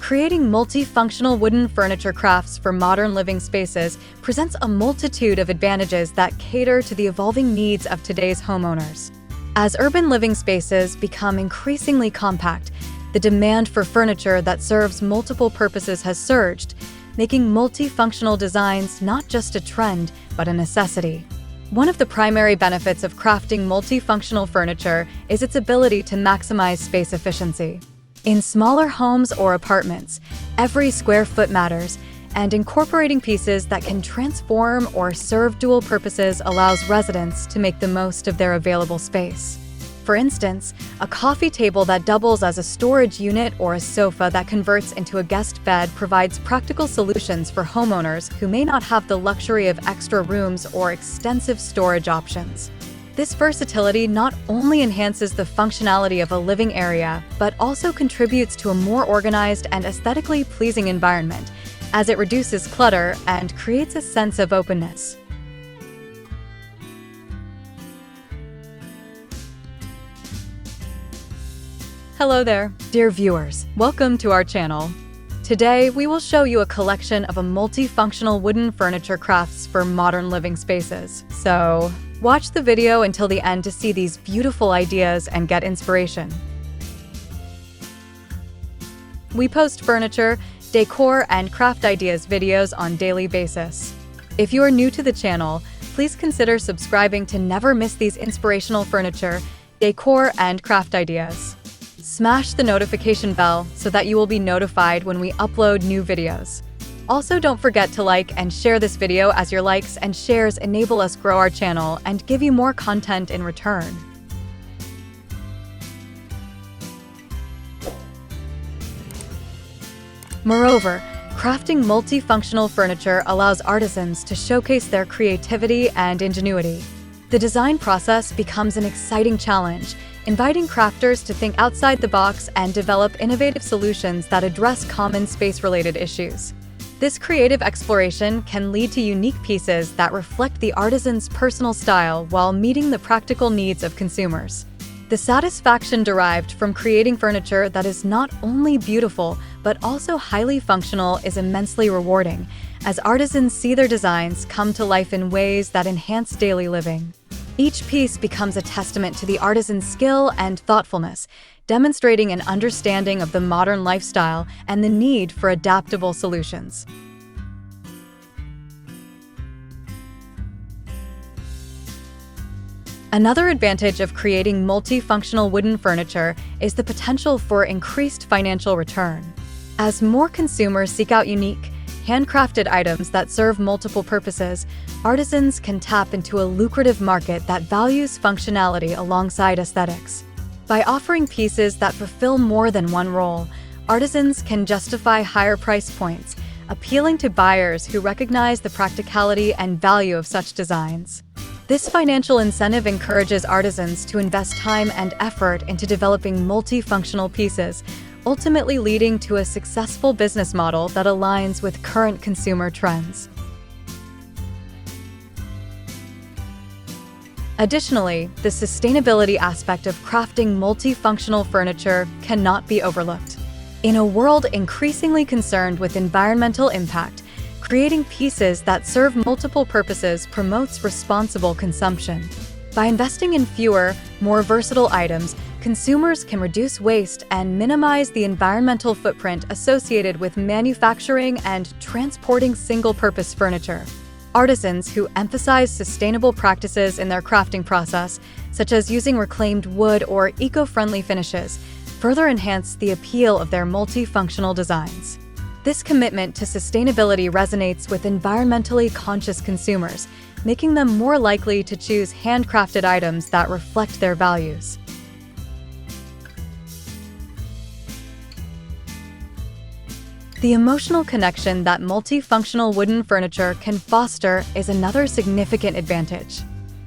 Creating multifunctional wooden furniture crafts for modern living spaces presents a multitude of advantages that cater to the evolving needs of today's homeowners. As urban living spaces become increasingly compact, the demand for furniture that serves multiple purposes has surged, making multifunctional designs not just a trend, but a necessity. One of the primary benefits of crafting multifunctional furniture is its ability to maximize space efficiency. In smaller homes or apartments, every square foot matters, and incorporating pieces that can transform or serve dual purposes allows residents to make the most of their available space. For instance, a coffee table that doubles as a storage unit or a sofa that converts into a guest bed provides practical solutions for homeowners who may not have the luxury of extra rooms or extensive storage options. This versatility not only enhances the functionality of a living area, but also contributes to a more organized and aesthetically pleasing environment, as it reduces clutter and creates a sense of openness. Hello there, dear viewers. Welcome to our channel. Today, we will show you a collection of multifunctional wooden furniture crafts for modern living spaces. So, watch the video until the end to see these beautiful ideas and get inspiration. We post furniture, decor, and craft ideas videos on a daily basis. If you are new to the channel, please consider subscribing to never miss these inspirational furniture, decor, and craft ideas. Smash the notification bell so that you will be notified when we upload new videos. Also, don't forget to like and share this video, as your likes and shares enable us grow our channel and give you more content in return. Moreover, crafting multifunctional furniture allows artisans to showcase their creativity and ingenuity. The design process becomes an exciting challenge, inviting crafters to think outside the box and develop innovative solutions that address common space-related issues. This creative exploration can lead to unique pieces that reflect the artisan's personal style while meeting the practical needs of consumers. The satisfaction derived from creating furniture that is not only beautiful but also highly functional is immensely rewarding, as artisans see their designs come to life in ways that enhance daily living. Each piece becomes a testament to the artisan's skill and thoughtfulness, demonstrating an understanding of the modern lifestyle and the need for adaptable solutions. Another advantage of creating multifunctional wooden furniture is the potential for increased financial return. As more consumers seek out unique, handcrafted items that serve multiple purposes, artisans can tap into a lucrative market that values functionality alongside aesthetics. By offering pieces that fulfill more than one role, artisans can justify higher price points, appealing to buyers who recognize the practicality and value of such designs. This financial incentive encourages artisans to invest time and effort into developing multifunctional pieces, ultimately leading to a successful business model that aligns with current consumer trends. Additionally, the sustainability aspect of crafting multifunctional furniture cannot be overlooked. In a world increasingly concerned with environmental impact, creating pieces that serve multiple purposes promotes responsible consumption. By investing in fewer, more versatile items, consumers can reduce waste and minimize the environmental footprint associated with manufacturing and transporting single-purpose furniture. Artisans who emphasize sustainable practices in their crafting process, such as using reclaimed wood or eco-friendly finishes, further enhance the appeal of their multifunctional designs. This commitment to sustainability resonates with environmentally conscious consumers, making them more likely to choose handcrafted items that reflect their values. The emotional connection that multifunctional wooden furniture can foster is another significant advantage.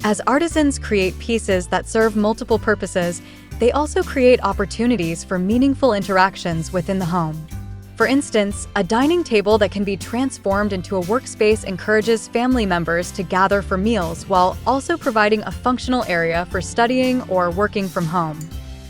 As artisans create pieces that serve multiple purposes, they also create opportunities for meaningful interactions within the home. For instance, a dining table that can be transformed into a workspace encourages family members to gather for meals while also providing a functional area for studying or working from home.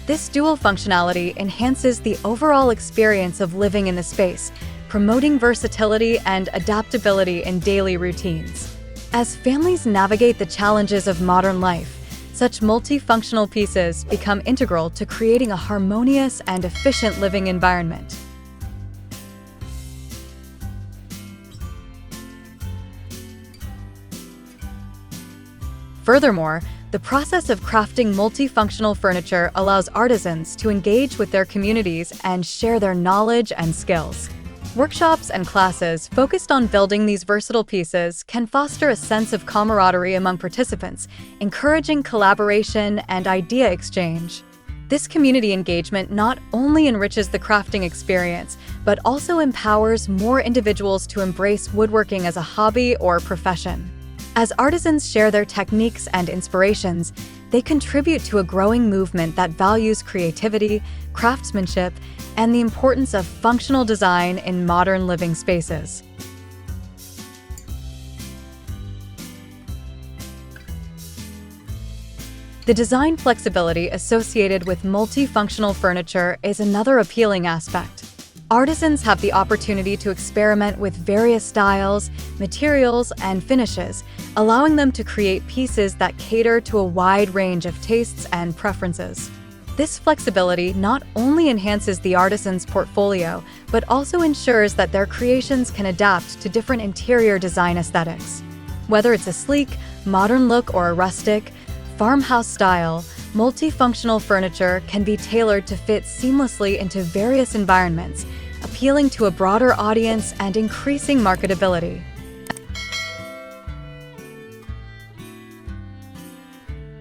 This dual functionality enhances the overall experience of living in the space, promoting versatility and adaptability in daily routines. As families navigate the challenges of modern life, such multifunctional pieces become integral to creating a harmonious and efficient living environment. Furthermore, the process of crafting multifunctional furniture allows artisans to engage with their communities and share their knowledge and skills. Workshops and classes focused on building these versatile pieces can foster a sense of camaraderie among participants, encouraging collaboration and idea exchange. This community engagement not only enriches the crafting experience, but also empowers more individuals to embrace woodworking as a hobby or profession. As artisans share their techniques and inspirations, they contribute to a growing movement that values creativity, craftsmanship, and the importance of functional design in modern living spaces. The design flexibility associated with multifunctional furniture is another appealing aspect. Artisans have the opportunity to experiment with various styles, materials, and finishes, allowing them to create pieces that cater to a wide range of tastes and preferences. This flexibility not only enhances the artisan's portfolio, but also ensures that their creations can adapt to different interior design aesthetics. Whether it's a sleek, modern look or a rustic, farmhouse style, multifunctional furniture can be tailored to fit seamlessly into various environments, appealing to a broader audience and increasing marketability.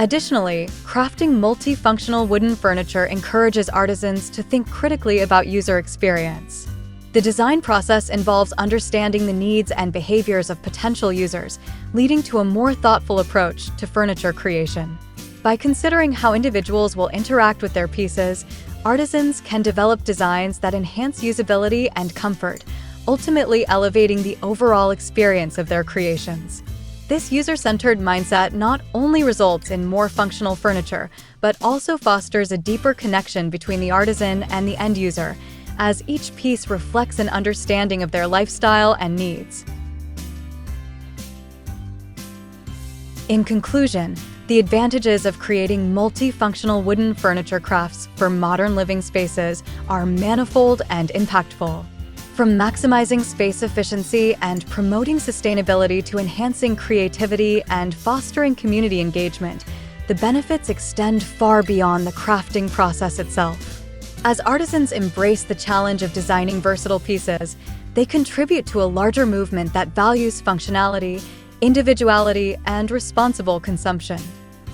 Additionally, crafting multifunctional wooden furniture encourages artisans to think critically about user experience. The design process involves understanding the needs and behaviors of potential users, leading to a more thoughtful approach to furniture creation. By considering how individuals will interact with their pieces, artisans can develop designs that enhance usability and comfort, ultimately elevating the overall experience of their creations. This user-centered mindset not only results in more functional furniture, but also fosters a deeper connection between the artisan and the end user, as each piece reflects an understanding of their lifestyle and needs. In conclusion, the advantages of creating multifunctional wooden furniture crafts for modern living spaces are manifold and impactful. From maximizing space efficiency and promoting sustainability to enhancing creativity and fostering community engagement, the benefits extend far beyond the crafting process itself. As artisans embrace the challenge of designing versatile pieces, they contribute to a larger movement that values functionality, individuality, and responsible consumption.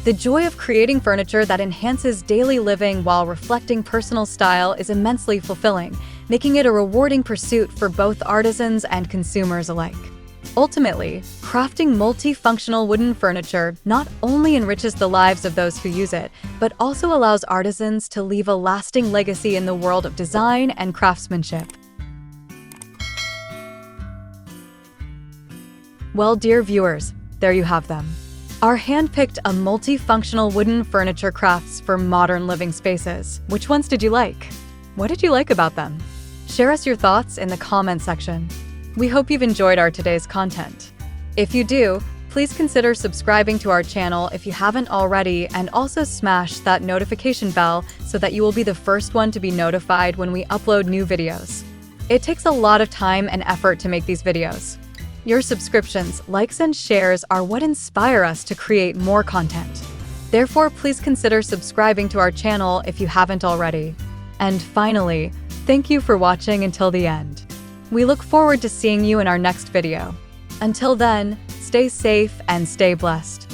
The joy of creating furniture that enhances daily living while reflecting personal style is immensely fulfilling, making it a rewarding pursuit for both artisans and consumers alike. Ultimately, crafting multifunctional wooden furniture not only enriches the lives of those who use it, but also allows artisans to leave a lasting legacy in the world of design and craftsmanship. Well, dear viewers, there you have them. Our hand-picked a multifunctional wooden furniture crafts for modern living spaces. Which ones did you like? What did you like about them? Share us your thoughts in the comment section. We hope you've enjoyed our today's content. If you do, please consider subscribing to our channel if you haven't already, and also smash that notification bell so that you will be the first one to be notified when we upload new videos. It takes a lot of time and effort to make these videos. Your subscriptions, likes, and shares are what inspire us to create more content. Therefore, please consider subscribing to our channel if you haven't already. And finally, thank you for watching until the end. We look forward to seeing you in our next video. Until then, stay safe and stay blessed.